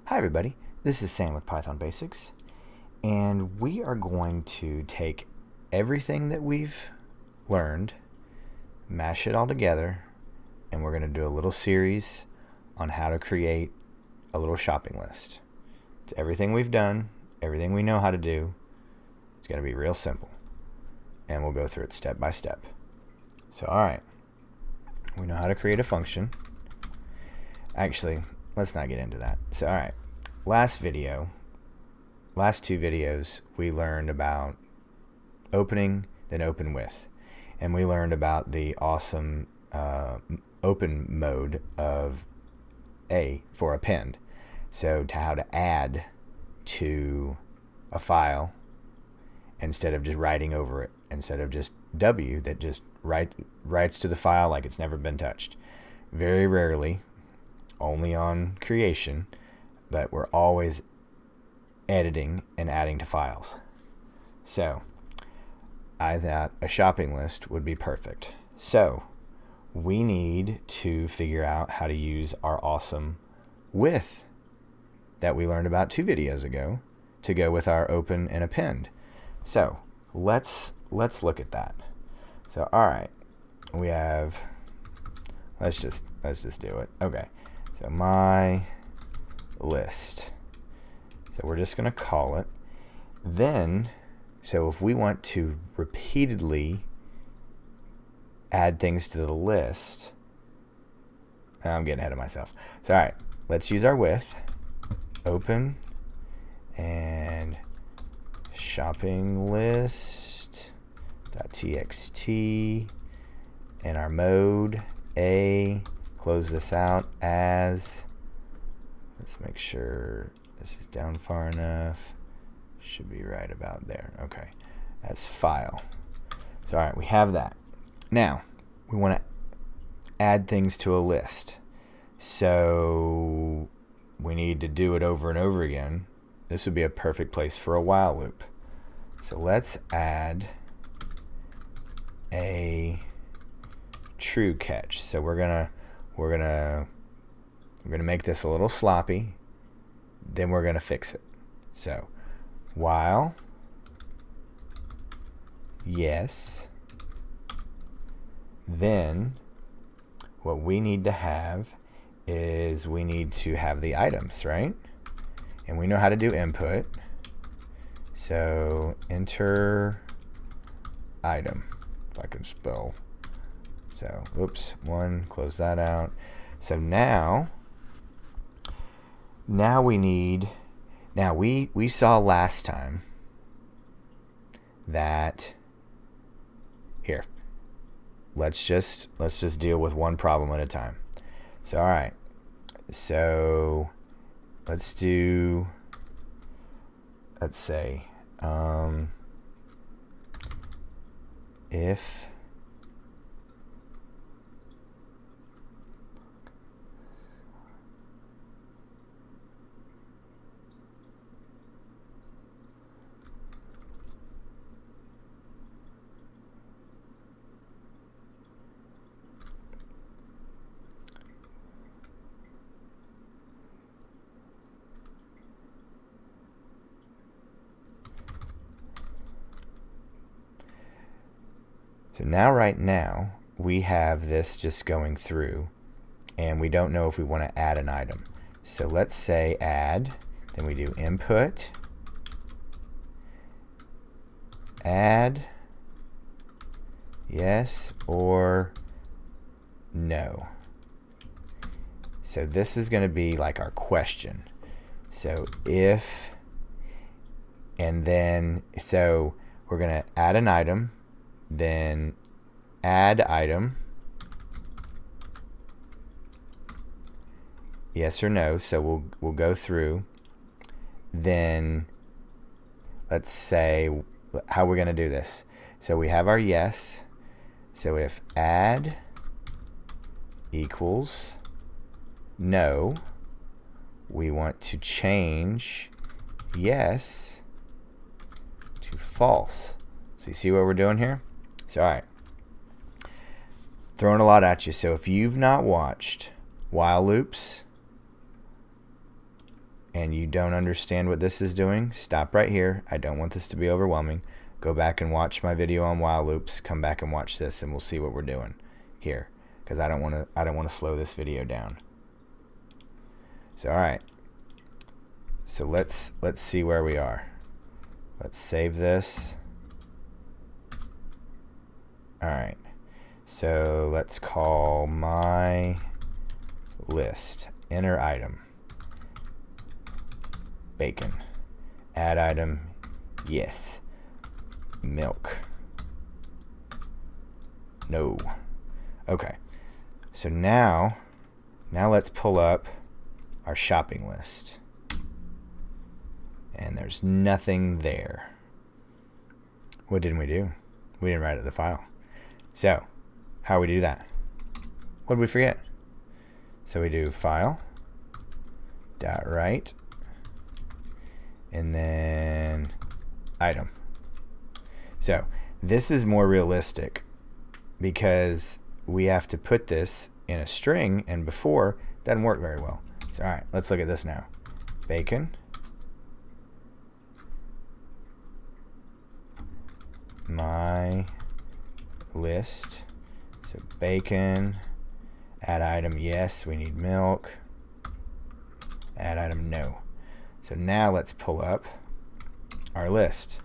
Hi everybody, this is Sam with Python Basics, and we are going to take everything that we've learned, mash it all together, and we're going to do a little series on how to create a little shopping list. It's everything we've done, everything we know how to do. It's going to be real simple, and we'll go through it step by step. So alright, we know how to create a function. Actually, let's not get into that. So alright, last two videos, we learned about opening, then open with. And we learned about the awesome open mode of A for append. So to how to add to a file instead of just writing over it, instead of just W that just writes to the file like it's never been touched. Very rarely, only on creation, but we're always editing and adding to files. So I thought a shopping list would be perfect. So we need to figure out how to use our awesome with that we learned about 2 videos ago to go with our open and append. So let's look at that. So alright, we have, let's just do it. Okay, so my list. So we're just going to call it. Then, so if we want to repeatedly add things to the list, I'm getting ahead of myself. So alright, let's use our with, open, and shopping list.txt, and our mode, A, close this out as, let's make sure this is down far enough, should be right about there, okay, as file. So alright, we have that. Now, we want to add things to a list. So we need to do it over and over again. This would be a perfect place for a while loop. So let's add a true catch. So we're gonna make this a little sloppy, then we're gonna fix it. So while yes, then what we need to have is we need to have the items, right? And we know how to do input. So enter item, if I can spell. So oops, one, close that out. So now we need, now we saw last time that, here, let's just deal with one problem at a time. So alright, so let's say if so now right now we have this just going through and we don't know if we want to add an item. So let's say add, then we do input, add, yes or no. So this is going to be like our question. So if, and then, so we're going to add an item, then add item, yes or no. So we'll go through. Then let's say how we're going to do this. So we have our yes. So if add equals no, we want to change yes to false. So you see what we're doing here? So alright, throwing a lot at you. So if you've not watched while loops, and you don't understand what this is doing, stop right here. I don't want this to be overwhelming. Go back and watch my video on while loops. Come back and watch this, and we'll see what we're doing here, because I don't want to slow this video down. So all right. So let's see where we are. Let's save this. All right. So let's call my list. Enter item. Bacon. Add item. Yes. Milk. No. Okay. So now let's pull up our shopping list. And there's nothing there. What didn't we do? We didn't write it in the file. So, how we do that? What did we forget? So we do file, dot write, and then item. So this is more realistic because we have to put this in a string, and before it doesn't work very well. So all right, let's look at this now. Bacon, my list. So bacon, add item, yes, we need milk. Add item, no. So now let's pull up our list.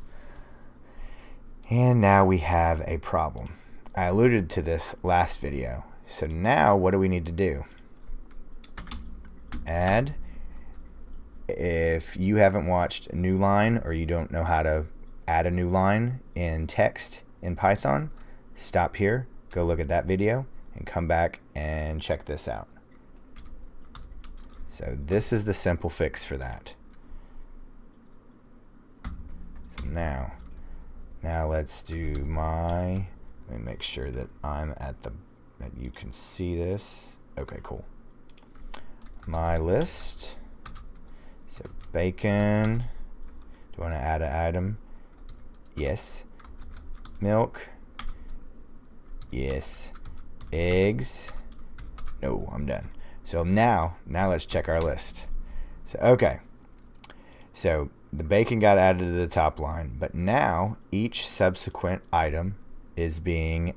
And now we have a problem. I alluded to this last video. So now what do we need to do? Add. If you haven't watched New Line, or you don't know how to add a new line in text in Python, stop here, go look at that video, and come back and check this out. So this is the simple fix for that. So now let's do let me make sure that I'm at that you can see this. Okay, cool. My list. So bacon. Do you want to add an item? Yes. Milk. Yes. Eggs. No, I'm done. So now let's check our list. So okay. So the bacon got added to the top line, but now each subsequent item is being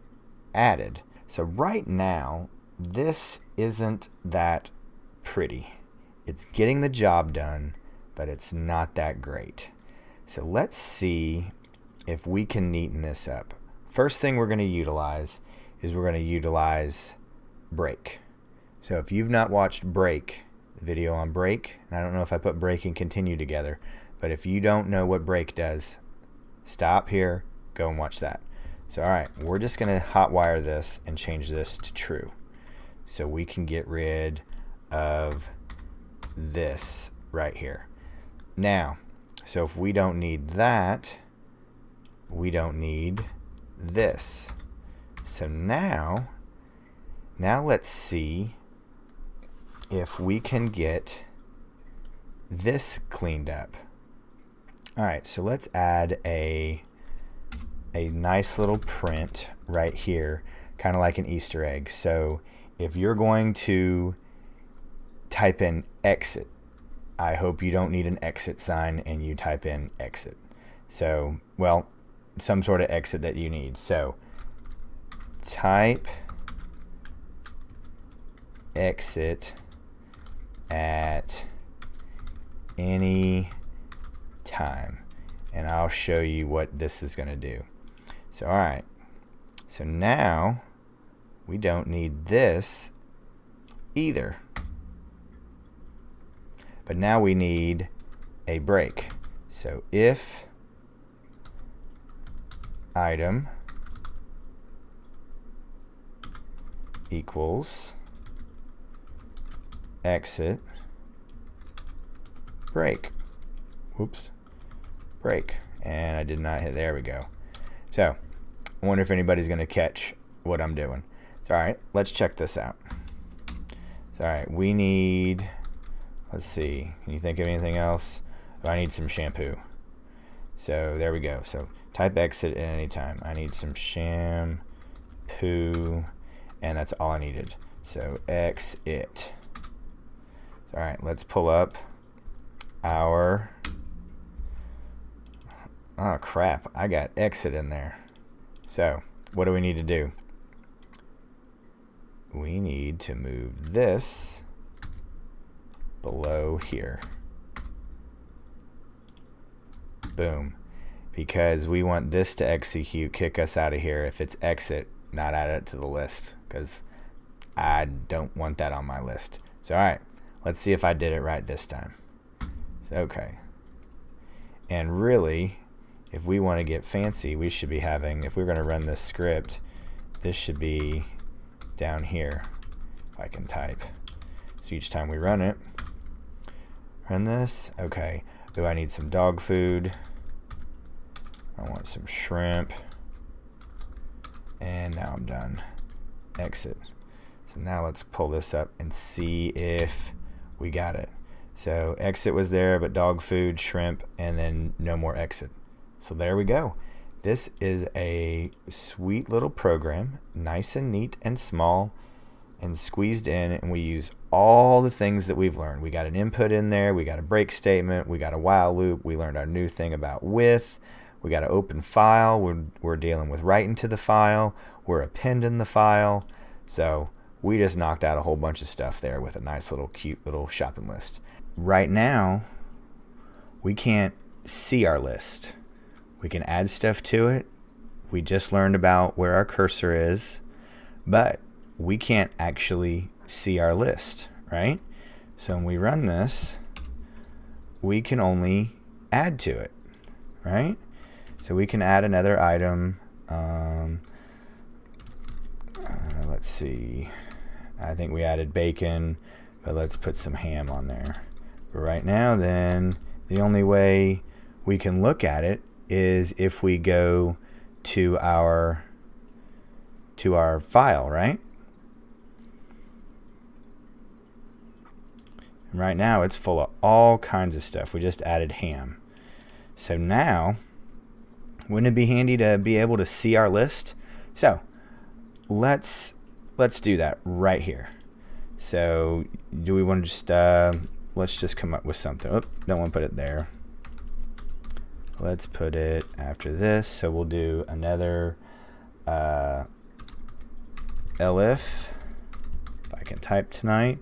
added. So right now, this isn't that pretty. It's getting the job done, but it's not that great. So let's see if we can neaten this up. First thing we're going to utilize is break. So if you've not watched break, the video on break, and I don't know if I put break and continue together, but if you don't know what break does, stop here, go and watch that. So all right, we're just going to hotwire this and change this to true. So we can get rid of this right here. Now, so if we don't need that, we don't need this. So now let's see if we can get this cleaned up. All right, so let's add a nice little print right here, kind of like an Easter egg. So if you're going to type in exit, I hope you don't need an exit sign and you type in exit. So, well, some sort of exit that you need. So type exit at any time, and I'll show you what this is going to do. So all right, so now we don't need this either, but now we need a break. So if item equals exit break. Whoops. Break. And I did not hit. There we go. So I wonder if anybody's going to catch what I'm doing. So all right, let's check this out. So all right, we need, let's see, can you think of anything else? Oh, I need some shampoo. So there we go. So type exit at any time. I need some shampoo, and that's all I needed. So exit. So, all right, let's pull up our, oh crap, I got exit in there. So what do we need to do? We need to move this below here. Boom. Because we want this to execute, kick us out of here. If it's exit, not add it to the list, because I don't want that on my list. So all right, let's see if I did it right this time. So okay. And really, if we want to get fancy, we should be having, if we're going to run this script, this should be down here, if I can type. So each time we run it, run this. Okay, do I need some dog food? I want some shrimp. And now I'm done. Exit. So now let's pull this up and see if we got it. So exit was there, but dog food, shrimp, and then no more exit. So there we go. This is a sweet little program, nice and neat and small and squeezed in, and we use all the things that we've learned. We got an input in there, we got a break statement, we got a while loop, we learned our new thing about with, we got an open file, we're dealing with writing to the file, we're appending the file. So we just knocked out a whole bunch of stuff there with a nice little cute little shopping list. Right now, we can't see our list. We can add stuff to it. We just learned about where our cursor is, but we can't actually see our list, right? So when we run this, we can only add to it, right? So we can add another item. Let's see. I think we added bacon, but let's put some ham on there. But right now, then, the only way we can look at it is if we go to our file, right? And right now it's full of all kinds of stuff. We just added ham. So now, wouldn't it be handy to be able to see our list? So let's do that right here. So do we want to just let's just come up with something. Oh, don't want to put it there. Let's put it after this. So we'll do another elif, if I can type tonight,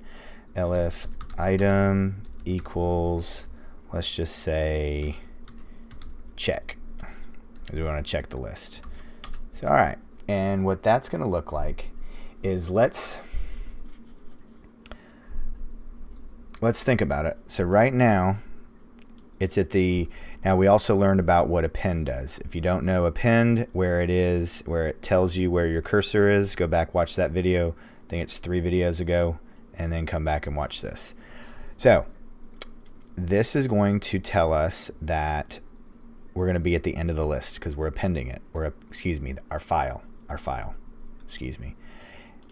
elif item equals, let's just say check. We want to check the list. So all right, and what that's going to look like is let's think about it. So right now it's at the, now we also learned about what append does. If you don't know append, where it is, where it tells you where your cursor is, go back, watch that video. I think it's 3 videos ago, and then come back and watch this. So this is going to tell us that we're going to be at the end of the list because we're appending it, or excuse me, our file, excuse me.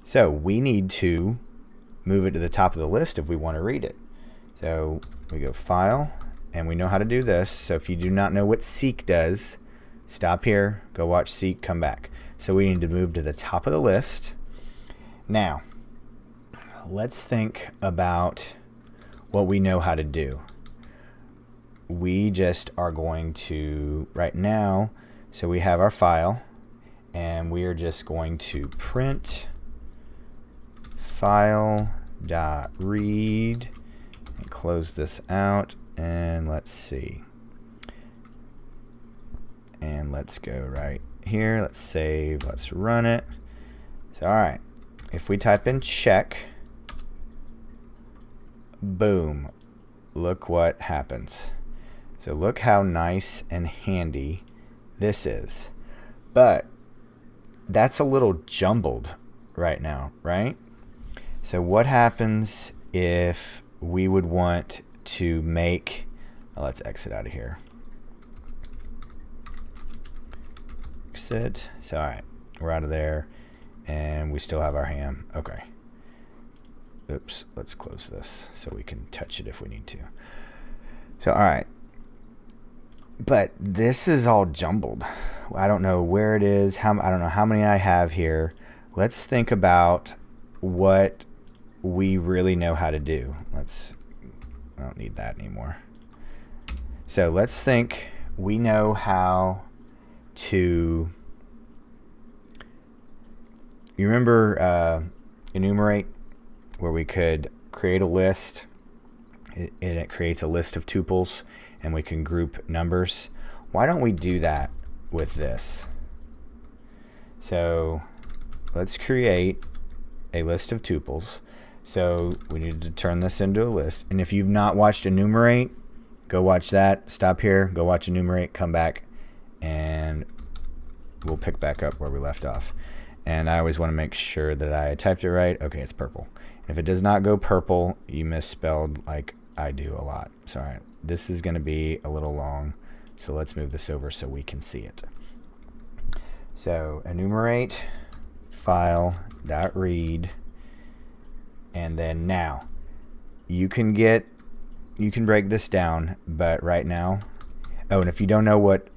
So we need to move it to the top of the list if we want to read it. So we go file, and we know how to do this. So if you do not know what seek does, stop here, go watch seek, come back. So we need to move to the top of the list. Now, let's think about what we know how to do. We just are going to, right now, so we have our file, and we are just going to print file.read and close this out. And let's see. And let's go right here. Let's save. Let's run it. So, all right. If we type in check, boom, look what happens. So look how nice and handy this is. But that's a little jumbled right now, right? So what happens if we would want to make, let's exit out of here. Exit. So, all right, we're out of there, and we still have our ham. Okay. Oops, let's close this so we can touch it if we need to. So, all right. But this is all jumbled. I don't know where it is. I don't know how many I have here. Let's think about what we really know how to do. I don't need that anymore. So let's think we know how to, you remember enumerate, where we could create a list and it creates a list of tuples and we can group numbers. Why don't we do that with this? So let's create a list of tuples. So we need to turn this into a list. And if you've not watched enumerate, go watch that. Stop here, go watch enumerate, come back, and we'll pick back up where we left off. And I always want to make sure that I typed it right. Okay, it's purple. And if it does not go purple, you misspelled like I do a lot. So all right, this is going to be a little long. So let's move this over so we can see it. So enumerate file dot read, and then now you can break this down, but right now, oh, and if you don't know what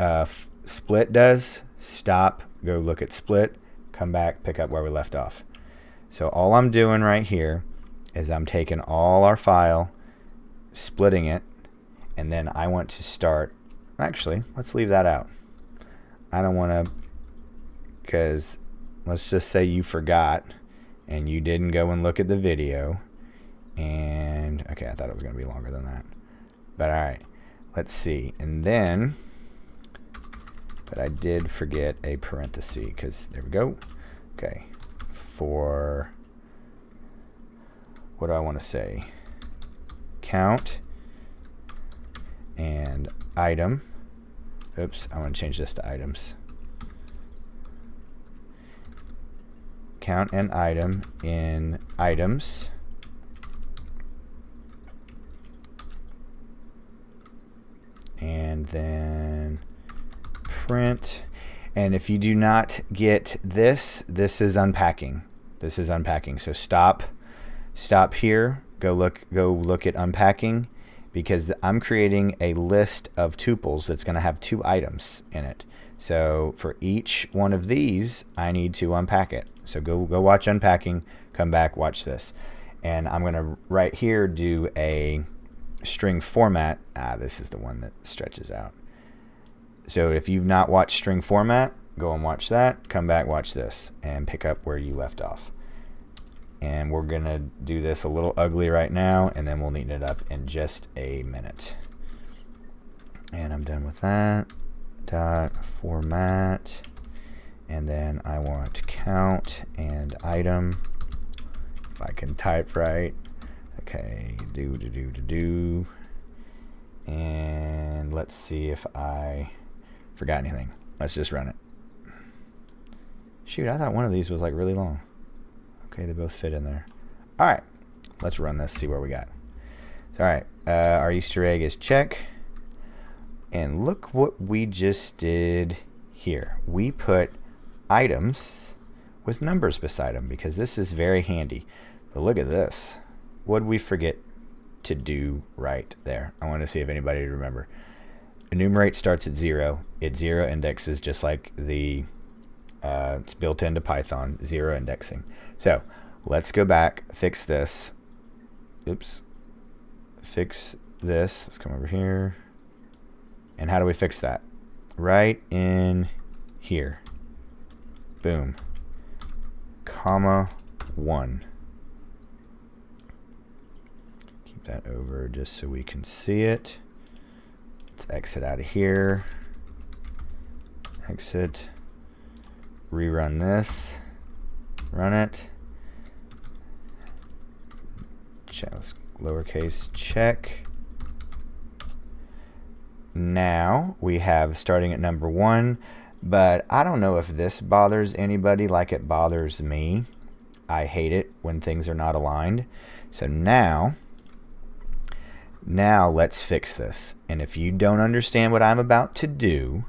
split does, stop, go look at split, come back, pick up where we left off. So all I'm doing right here is I'm taking all our file, splitting it, and then I want to start, actually, let's leave that out. I don't want to, because let's just say you forgot and you didn't go and look at the video. And okay, I thought it was going to be longer than that. But all right, let's see. And then, but I did forget a parenthesis, because there we go. Okay, for, what do I want to say? Count and item. Oops, I want to change this to items. Count and item in items. And then print. And if you do not get this, this is unpacking. This is unpacking. So stop here. Go look at unpacking, because I'm creating a list of tuples that's going to have 2 items in it. So for each one of these, I need to unpack it. So go watch unpacking, come back, watch this. And I'm going to right here do a string format. This is the one that stretches out. So if you've not watched string format, go and watch that, come back, watch this, and pick up where you left off. And we're going to do this a little ugly right now, and then we'll neaten it up in just a minute. And I'm done with that. Dot format, and then I want count and item, if I can type right. Okay, do, and let's see if I forgot anything. Let's just run it. Shoot, I thought one of these was like really long. Okay, they both fit in there. All right, let's run this, see where we got. So all right, our Easter egg is check. And look what we just did here. We put items with numbers beside them, because this is very handy. But look at this. What did we forget to do right there? I want to see if anybody remember. Enumerate starts at 0. It's 0 indexes, just like the it's built into Python, 0 indexing. So let's go back, fix this. Oops. Fix this. Let's come over here. And how do we fix that? Right in here. Boom. Comma 1. Keep that over just so we can see it. Let's exit out of here. Exit. Rerun this. Run it. Check, lowercase check. Now we have starting at number 1, but I don't know if this bothers anybody like it bothers me. I hate it when things are not aligned. So now let's fix this. And if you don't understand what I'm about to do,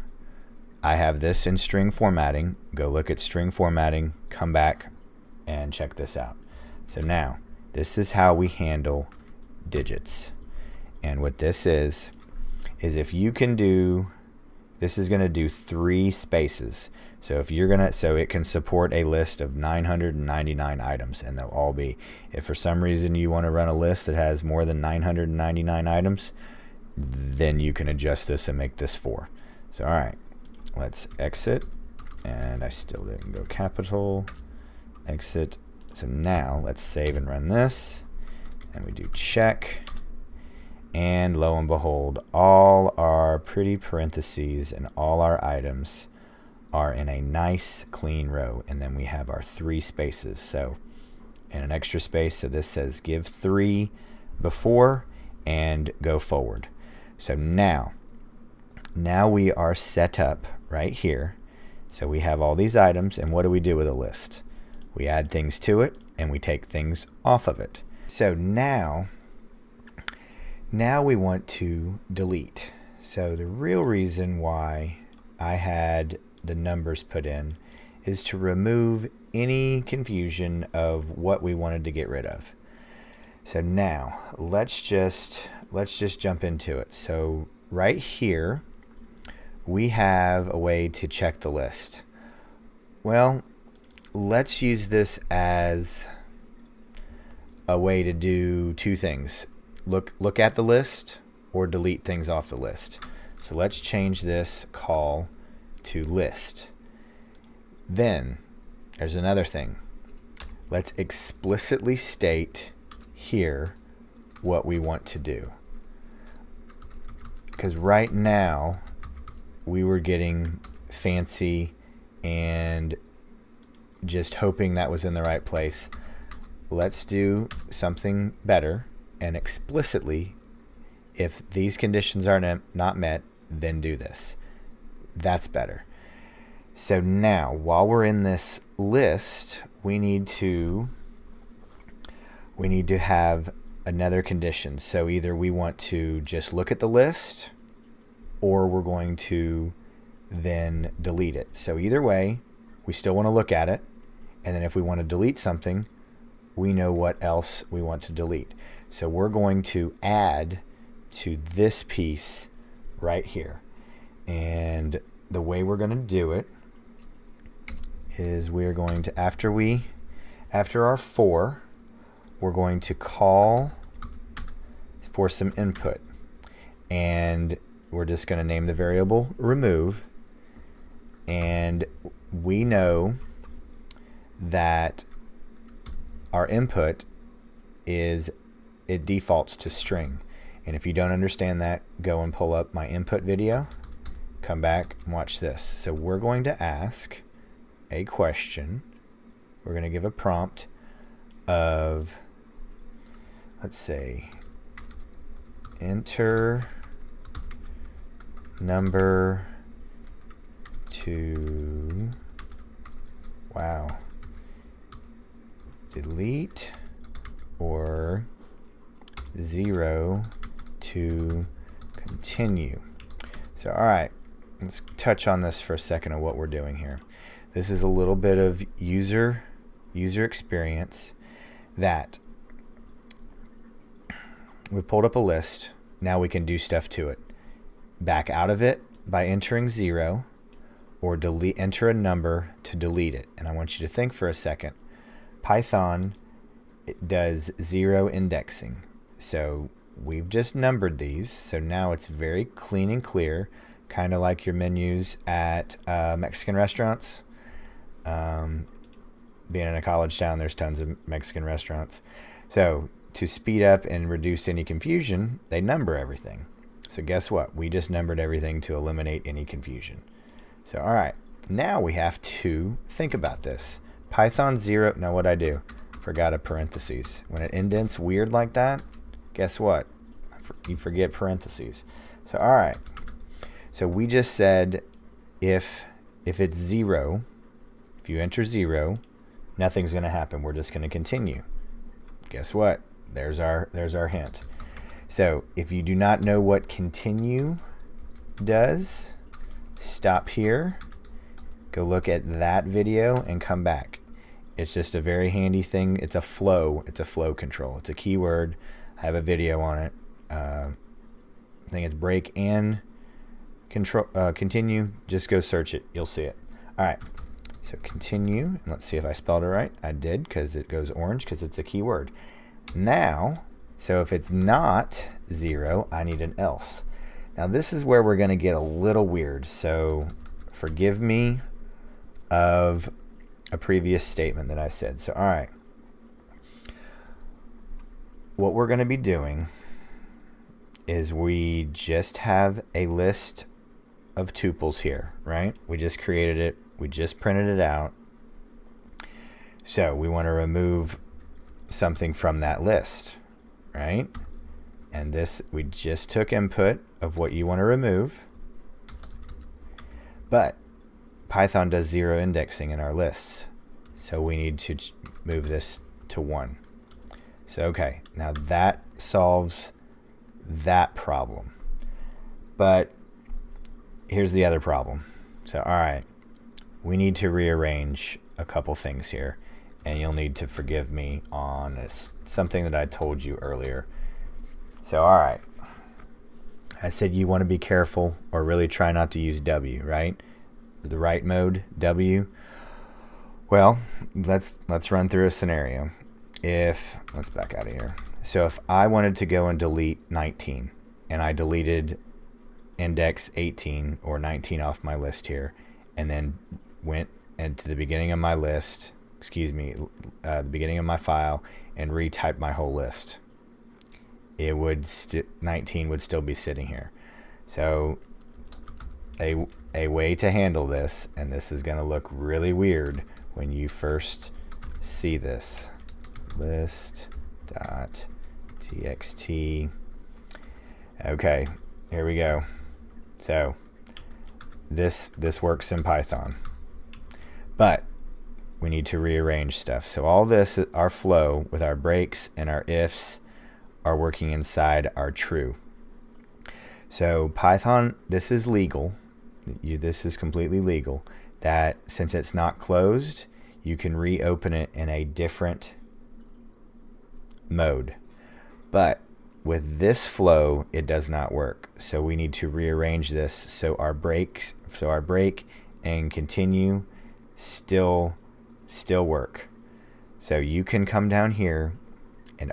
I have this in string formatting. Go look at string formatting, come back and check this out. So now this is how we handle digits. And what this is if you can do, this is going to do 3 spaces. So if you're going to, so it can support a list of 999 items, and they'll all be, if for some reason you want to run a list that has more than 999 items, then you can adjust this and make this 4. So all right, let's exit, and I still didn't go capital. Exit. So now let's save and run this, and we do check, and lo and behold, all our pretty parentheses and all our items are in a nice clean row, and then we have our 3 spaces. So and an extra space, so this says give 3 before and go forward. So now we are set up right here. So we have all these items, and what do we do with a list? We add things to it and we take things off of it. So now we want to delete. So the real reason why I had the numbers put in is to remove any confusion of what we wanted to get rid of. So now let's just jump into it. So right here we have a way to check the list. Well, let's use this as a way to do 2 things. Look at the list or delete things off the list. So let's change this call to list. Then there's another thing. Let's explicitly state here what we want to do. Because right now we were getting fancy and just hoping that was in the right place. Let's do something better and explicitly, if these conditions are not met, then do this. That's better. So now, while we're in this list, we need to have another condition. So either we want to just look at the list, or we're going to then delete it. So either way, we still want to look at it, and then if we want to delete something, we know what else we want to delete. So we're going to add to this piece right here. And the way we're going to do it is we're going to, after our 4, we're going to call for some input. And we're just going to name the variable remove. And we know that our input it defaults to string. And if you don't understand that, go and pull up my input video, come back and watch this. So we're going to ask a question. We're going to give a prompt of, let's say, enter number to, delete, or 0 to continue. So all right, let's touch on this for a second of what we're doing here. This is a little bit of user experience, that we've pulled up a list. Now we can do stuff to it. Back out of it by entering 0, or enter a number to delete it. And I want you to think for a second. Python, it does 0 indexing. So we've just numbered these. So now it's very clean and clear, kind of like your menus at Mexican restaurants. Being in a college town, there's tons of Mexican restaurants. So to speed up and reduce any confusion, they number everything. So guess what? We just numbered everything to eliminate any confusion. So all right, now we have to think about this. Python 0, now what'd I do? Forgot a parentheses. When it indents weird like that, guess what? You forget parentheses. So all right, so we just said if it's 0, if you enter 0, nothing's going to happen. We're just going to continue. Guess what? There's our hint. So if you do not know what continue does, stop here, go look at that video, and come back. It's just a very handy thing. It's a flow control. It's a keyword. I have a video on it. I think it's break and control. Continue. Just go search it. You'll see it. All right. So continue. And let's see if I spelled it right. I did, because it goes orange because it's a keyword. Now, So if it's not 0, I need an else. Now this is where we're going to get a little weird. So forgive me of a previous statement that I said. So all right. What we're going to be doing is we just have a list of tuples here, right? We just created it. We just printed it out. So we want to remove something from that list, right? And this, we just took input of what you want to remove. But Python does 0 indexing in our lists. So we need to move this to 1. So, okay, now that solves that problem. But here's the other problem. So, all right, we need to rearrange a couple things here, and you'll need to forgive me on something that I told you earlier. So, all right, I said you want to be careful or really try not to use W, right? The right mode, W. Well, let's run through a scenario. Let's back out of here. So if I wanted to go and delete 19 and I deleted index 18 or 19 off my list here and then went into the beginning of my list, the beginning of my file and retyped my whole list, it would 19 would still be sitting here. So a way to handle this, and this is going to look really weird when you first see this, list.txt. Okay, here we go. So this works in Python, but we need to rearrange stuff. So all this, our flow with our breaks and our ifs, are working inside our true. So Python, this is legal. This is completely legal. That since it's not closed, you can reopen it in a different mode. But with this flow, it does not work. So we need to rearrange this so our break and continue still work. So you can come down here and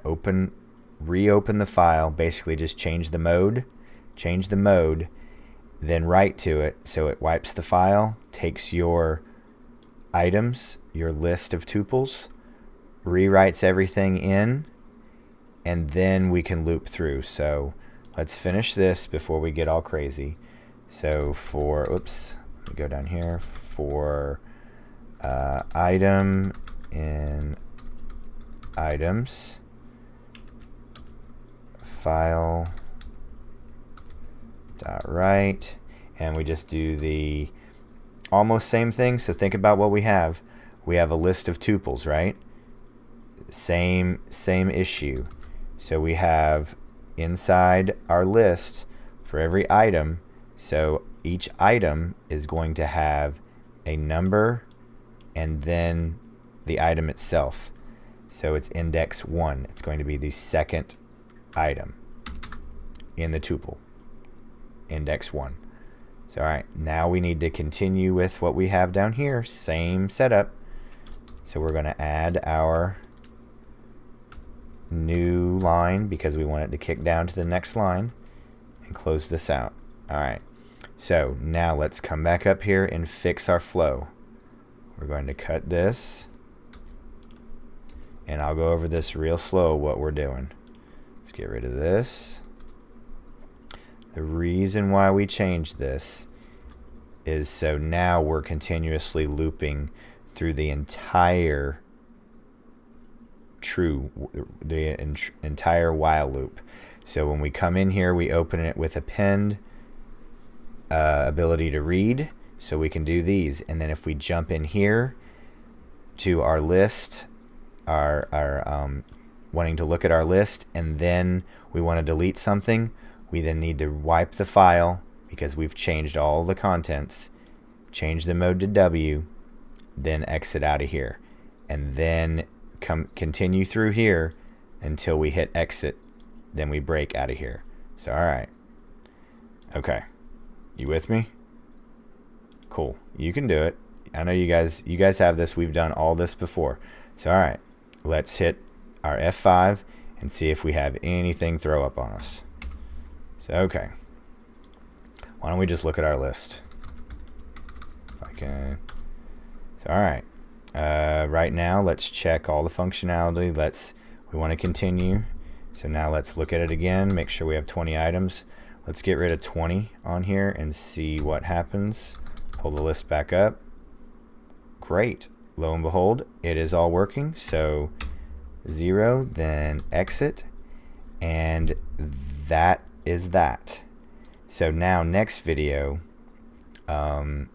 reopen the file, basically just change the mode, then write to it so it wipes the file, takes your items, your list of tuples, rewrites everything in, and then we can loop through. So let's finish this before we get all crazy. So let me go down here for item in items, file dot write, and we just do the almost same thing. So think about what we have. We have a list of tuples, right? Same issue. So we have inside our list for every item. So each item is going to have a number and then the item itself. So it's index 1. It's going to be the second item in the tuple, index 1. So all right, now we need to continue with what we have down here, same setup. So we're going to add our new line because we want it to kick down to the next line and close this out. All right, so now let's come back up here and fix our flow. We're going to cut this, and I'll go over this real slow what we're doing. Let's get rid of this. The reason why we changed this is so now we're continuously looping through the entire entire while loop. So when we come in here, we open it with append, ability to read, so we can do these. And then if we jump in here to our list, our wanting to look at our list, and then we want to delete something, we then need to wipe the file because we've changed all the contents, change the mode to W, then exit out of here, and then continue through here until we hit exit, then we break out of here. So all right, okay, you with me? Cool, you can do it. I know you guys have this. We've done all this before. So all right, let's hit our F5 and see if we have anything throw up on us. So, okay. Why don't we just look at our list? If I can. So, all right. Right now, let's check all the functionality. We want to continue. So now let's look at it again. Make sure we have 20 items. Let's get rid of 20 on here and see what happens. Pull the list back up. Great. Lo and behold, it is all working. So 0, then exit, and that is that. So now next video, I'm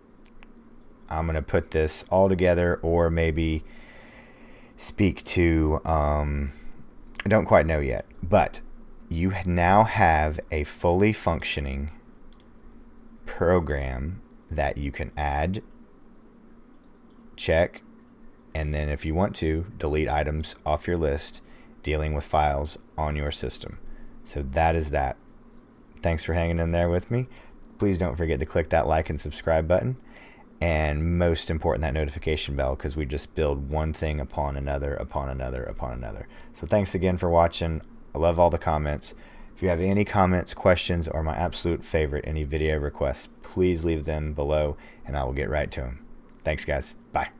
going to put this all together, or maybe speak to, I don't quite know yet, but you now have a fully functioning program that you can add, check, and then if you want to, delete items off your list dealing with files on your system. So that is that. Thanks for hanging in there with me. Please don't forget to click that like and subscribe button. And most important, that notification bell, because we just build one thing upon another, upon another, upon another. So thanks again for watching. I love all the comments. If you have any comments, questions, or my absolute favorite, any video requests, please leave them below and I will get right to them. Thanks, guys. Bye.